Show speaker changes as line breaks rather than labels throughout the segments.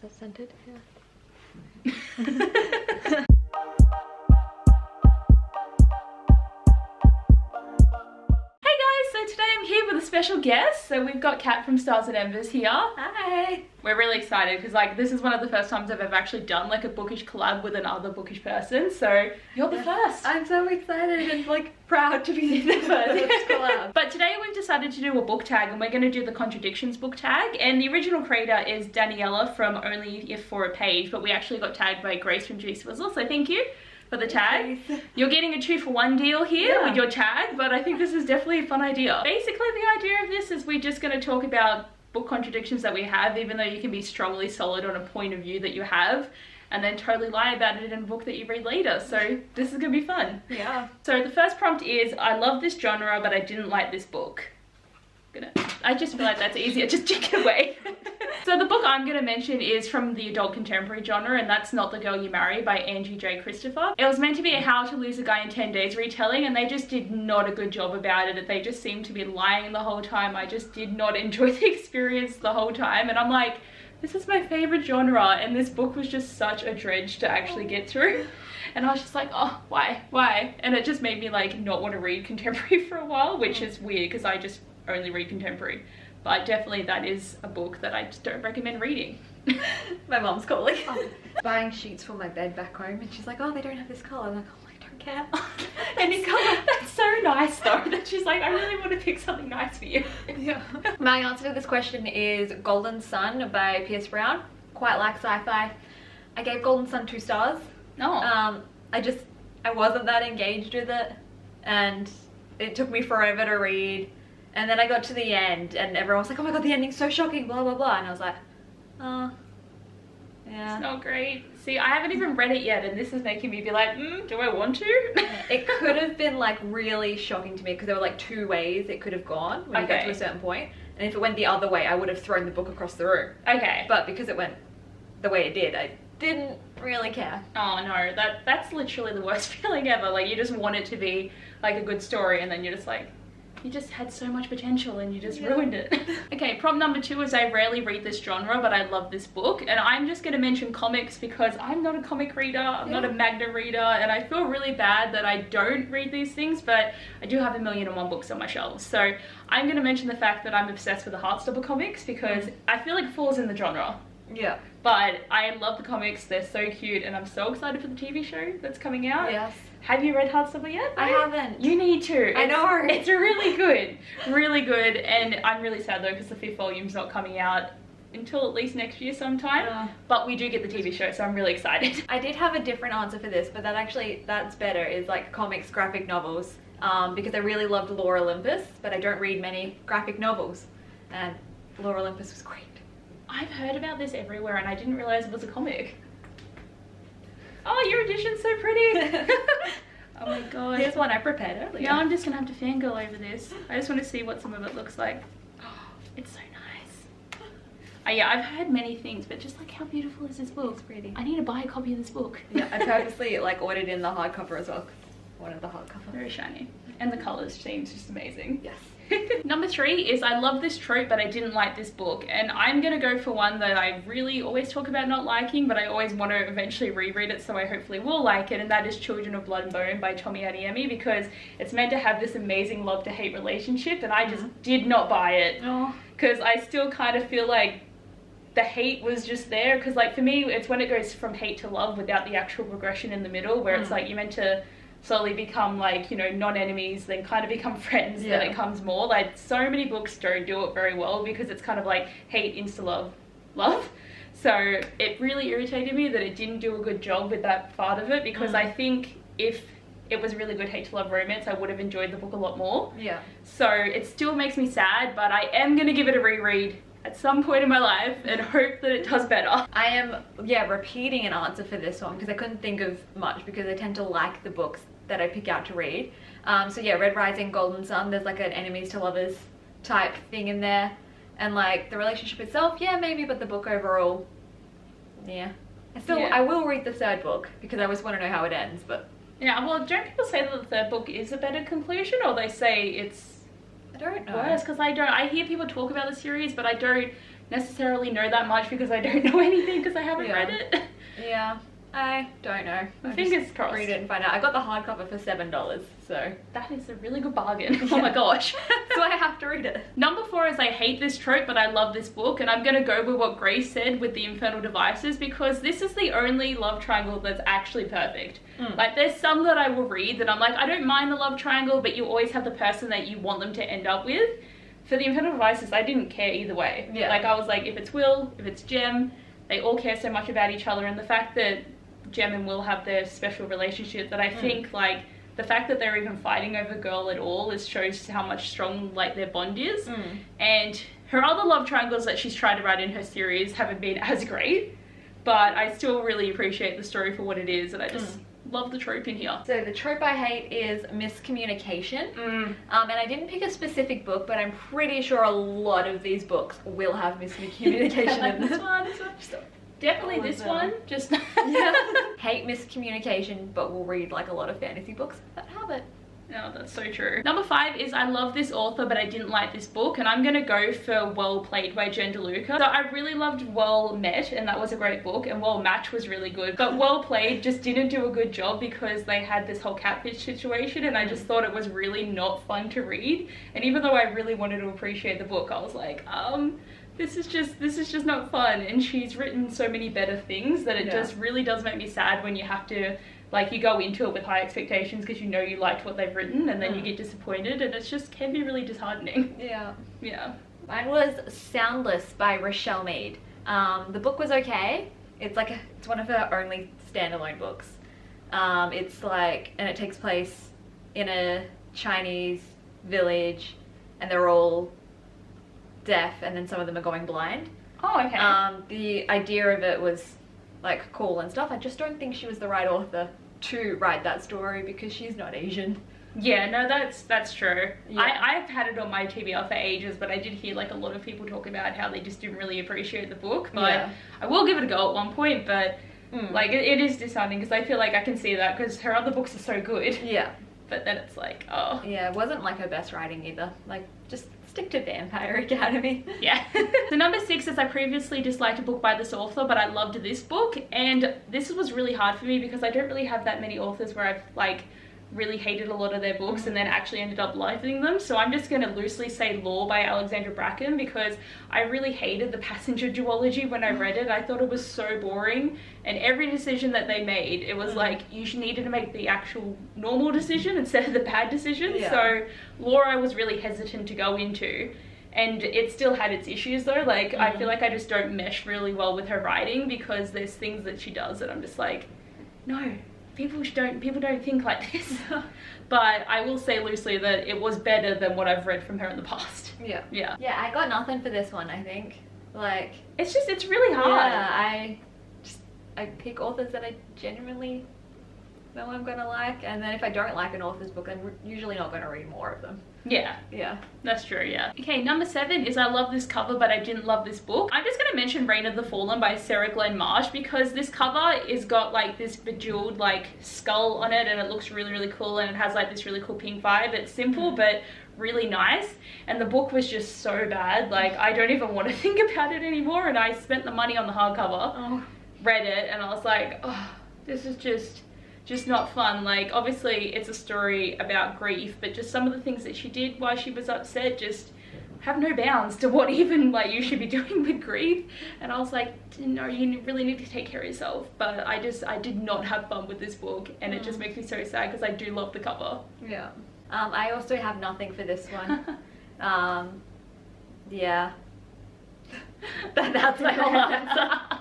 That's scented, yeah.
So today I'm here with a special guest. So we've got Kat from Stars and Embers here.
Hi!
We're really excited because like this is one of the first times I've ever actually done like a bookish collab with another bookish person. So you're the first.
I'm so excited and like proud to be the first bookish collab.
But today we've decided to do a book tag and we're going to do the Contradictions Book Tag. And the original creator is Daniela from Only If For a Page, but we actually got tagged by Grace from G Swizzle, so thank you for the tag. You're getting a 2-for-1 deal here with your tag, but I think this is definitely a fun idea. Basically the idea of this is we're just going to talk about book contradictions that we have, even though you can be strongly solid on a point of view that you have and then totally lie about it in a book that you read later. So this is going to be fun.
Yeah.
So the first prompt is, I love this genre but I didn't like this book. I just feel like that's easier, just check it away. So the book I'm going to mention is from the adult contemporary genre, and that's Not the Girl You Marry by Angie J. Christopher. It was meant to be a How to Lose a Guy in 10 Days retelling, and they just did not a good job about it. They just seemed to be lying the whole time. I just did not enjoy the experience the whole time, and I'm like, this is my favorite genre, and this book was just such a dredge to actually get through. And I was just like, oh, why? And it just made me like not want to read contemporary for a while, which is weird because I just only read contemporary. But definitely that is a book that I just don't recommend reading.
My mom's calling. Buying sheets for my bed back home and she's like, oh, they don't have this colour. I'm like, oh, I don't care.
Any colour. That's so nice though, that she's like, I really want to pick something nice for you.
Yeah. My answer to this question is Golden Sun by Pierce Brown. Quite like sci-fi. I gave Golden Sun 2 stars.
Oh.
I wasn't that engaged with it and it took me forever to read. And then I got to the end and everyone was like, oh my god, the ending's so shocking, blah, blah, blah. And I was like, oh, yeah.
It's not great. See, I haven't even read it yet and this is making me be like, do I want to?
It could have been like really shocking to me because there were like 2 ways it could have gone when you got to a certain point. And if it went the other way, I would have thrown the book across the room.
Okay.
But because it went the way it did, I didn't really care.
Oh no, that's literally the worst feeling ever. Like you just want it to be like a good story and then you're just like, you just had so much potential and you just ruined it. Okay, prompt number 2 is I rarely read this genre, but I love this book. And I'm just going to mention comics because I'm not a comic reader, I'm not a manga reader, and I feel really bad that I don't read these things, but I do have 1,000,001 books on my shelves. So I'm going to mention the fact that I'm obsessed with the Heartstopper comics because I feel like it falls in the genre.
Yeah.
But I love the comics, they're so cute, and I'm so excited for the TV show that's coming out.
Yes.
Have you read Heartstopper yet?
I haven't.
You need to.
I know.
It's really good, and I'm really sad though because the 5th volume's not coming out until at least next year sometime. But we do get the TV show, so I'm really excited.
I did have a different answer for this, but that's better, is like comics, graphic novels, because I really loved Lore Olympus, but I don't read many graphic novels, and Lore Olympus was great.
I've heard about this everywhere and I didn't realize it was a comic. Oh, your edition's so pretty. Oh my god.
Here's one I prepared earlier.
Yeah, I'm just gonna have to fangirl over this. I just want to see what some of it looks like. Oh, it's so nice. Oh yeah, I've heard many things, but just like how beautiful is this book?
It's pretty.
I need to buy a copy of this book.
Yeah, I purposely like ordered in the hardcover as well. One of the hardcover.
Very shiny. And the colours seems just amazing.
Yes.
Number 3 is I love this trope but I didn't like this book, and I'm gonna go for one that I really always talk about not liking but I always want to eventually reread it, so I hopefully will like it, and that is Children of Blood and Bone by Tomi Adeyemi, because it's meant to have this amazing love to hate relationship and I just did not buy it because I still kind of feel like the hate was just there, because like for me it's when it goes from hate to love without the actual progression in the middle where it's like you're meant to slowly become like, you know, non-enemies, then kind of become friends, then it comes more. Like so many books don't do it very well because it's kind of like hate insta love. So it really irritated me that it didn't do a good job with that part of it, because I think if it was really good hate to love romance I would have enjoyed the book a lot more.
Yeah.
So it still makes me sad, but I am going to give it a reread at some point in my life and hope that it does better.
I am repeating an answer for this one because I couldn't think of much, because I tend to like the books that I pick out to read. So yeah, Red Rising, Golden Sun, there's like an enemies to lovers type thing in there, and like the relationship itself, yeah, maybe, but the book overall, yeah. I will read the 3rd book because I always want to know how it ends, but
yeah, well, don't people say that the 3rd book is a better conclusion, or they say it's
I don't know.
worse? Because I hear people talk about the series, but I don't necessarily know that much because I don't know anything because I haven't read it.
Yeah. I don't know.
Fingers crossed.
Read it and find out. I got the hardcover for $7, so
that is a really good bargain. Oh my gosh.
So I have to read it.
Number 4 is I hate this trope, but I love this book, and I'm gonna go with what Grace said with the Infernal Devices because this is the only love triangle that's actually perfect. Like there's some that I will read that I'm like, I don't mind the love triangle, but you always have the person that you want them to end up with. For the Infernal Devices, I didn't care either way.
Yeah.
Like I was like, if it's Will, if it's Jem, they all care so much about each other, and the fact that Jem and Will have their special relationship that I think like the fact that they're even fighting over Girl at all is shows how much strong like their bond is. And her other love triangles that she's tried to write in her series haven't been as great, but I still really appreciate the story for what it is, and I just love the trope in here. So
the trope I hate is miscommunication. And I didn't pick a specific book, but I'm pretty sure a lot of these books will have miscommunication
like
in them.
this one. Definitely this one. Just
hate miscommunication, but will read like a lot of fantasy books that have it.
Oh, that's so true. Number 5 is I love this author, but I didn't like this book, and I'm gonna go for Well Played by Jen DeLuca. So I really loved Well Met, and that was a great book, and Well Match was really good, but Well Played just didn't do a good job because they had this whole catfish situation, and I just thought it was really not fun to read. And even though I really wanted to appreciate the book, I was like, this is just not fun. And she's written so many better things that it just really does make me sad when you have to, like, you go into it with high expectations because you know you liked what they've written, and then you get disappointed, and it's just can be really disheartening. Yeah.
Mine was Soundless by Rochelle Mead. The book was okay. It's one of her only standalone books. It's like, and it takes place in a Chinese village, and they're all deaf, and then some of them are going blind.
Oh, okay.
The idea of it was like cool and stuff. I just don't think she was the right author to write that story because she's not Asian.
Yeah, no, that's true. Yeah. I've had it on my TBR for ages, but I did hear like a lot of people talk about how they just didn't really appreciate the book. But I will give it a go at one point, but like it is disheartening because I feel like I can see that because her other books are so good.
Yeah.
But then it's like, oh.
Yeah, it wasn't like her best writing either. Like, just stick to Vampire Academy.
Yeah. So number 6 is I previously disliked a book by this author, but I loved this book. And this was really hard for me because I don't really have that many authors where I've like really hated a lot of their books and then actually ended up liking them. So I'm just going to loosely say Law by Alexandra Bracken because I really hated the passenger duology when I read it. I thought it was so boring, and every decision that they made, it was like you needed to make the actual normal decision instead of the bad decision. So Law I was really hesitant to go into, and it still had its issues though. Like I feel like I just don't mesh really well with her writing because there's things that she does that I'm just like, no. People don't think like this. But I will say loosely that it was better than what I've read from her in the past.
Yeah, I got nothing for this one, I think. Like,
it's really hard.
Yeah, I pick authors that I genuinely know I'm gonna like, and then if I don't like an author's book, I'm usually not gonna read more of them. Yeah,
that's true. Yeah. Okay, number 7 is I love this cover, but I didn't love this book. I'm just gonna mention Reign of the Fallen by Sarah Glenn Marsh because this cover is got like this bejeweled like skull on it, and it looks really cool, and it has like this really cool pink vibe. It's simple but really nice, and the book was just so bad. Like I don't even want to think about it anymore, and I spent the money on the hardcover, read it, and I was like, oh, this is just not fun. Like obviously it's a story about grief, but just some of the things that she did while she was upset just have no bounds to what even like you should be doing with grief. And I was like, no, you really need to take care of yourself. But I did not have fun with this book, and it just makes me so sad because I do love the cover.
Yeah. I also have nothing for this one. Yeah. That's my whole answer.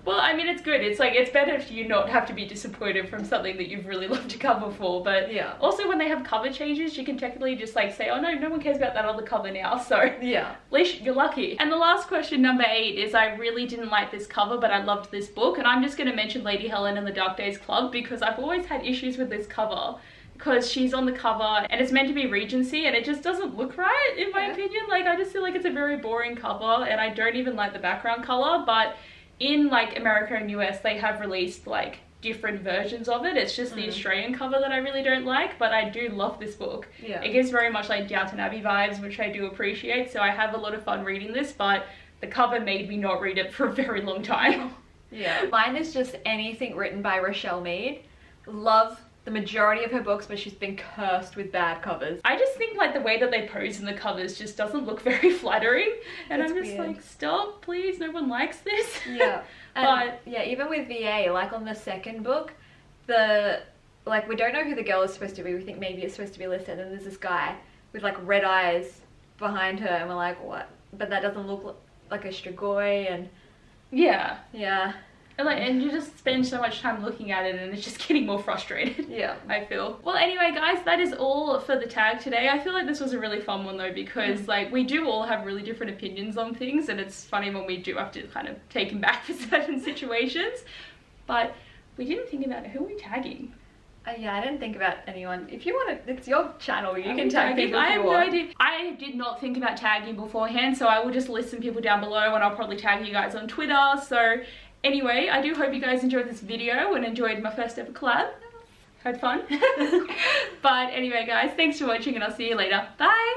Well, I mean, it's good. It's like, it's better if you not have to be disappointed from something that you've really loved a cover for. But also when they have cover changes, you can technically just like say, oh no one cares about that other cover now. So
yeah,
at least you're lucky. And the last question, number 8, is I really didn't like this cover, but I loved this book. And I'm just going to mention Lady Helen and the Dark Days Club because I've always had issues with this cover. Because she's on the cover and it's meant to be Regency, and it just doesn't look right in my opinion. Like I just feel like it's a very boring cover, and I don't even like the background color. But in like America and US, they have released like different versions of it. It's just the Australian cover that I really don't like, but I do love this book.
Yeah.
It gives very much like Downton Abbey vibes, which I do appreciate, so I have a lot of fun reading this, but the cover made me not read it for a very long time.
Yeah. Mine is just anything written by Rochelle Mead. Love the majority of her books, but she's been cursed with bad covers.
I just think like the way that they pose in the covers just doesn't look very flattering, and
It's
I'm just
weird.
like, stop, please, no one likes this.
Yeah.
But
yeah, even with VA, like on the second book, we don't know who the girl is supposed to be. We think maybe it's supposed to be Alyssa, and then there's this guy with like red eyes behind her, and we're like, what? But that doesn't look like a Strigoi, and
yeah. And you just spend so much time looking at it, and it's just getting more frustrated.
Yeah.
I feel. Well, anyway, guys, that is all for the tag today. I feel like this was a really fun one though, because like we do all have really different opinions on things, and it's funny when we do have to kind of take them back for certain situations. But we didn't think about who are we tagging.
Yeah, I didn't think about anyone. If you want to, it's your channel. You can tag people if you want.
I have no idea. I did not think about tagging beforehand, so I will just list some people down below, and I'll probably tag you guys on Twitter. So anyway, I do hope you guys enjoyed this video and enjoyed my first ever collab. Had fun. But anyway, guys, thanks for watching, and I'll see you later. Bye!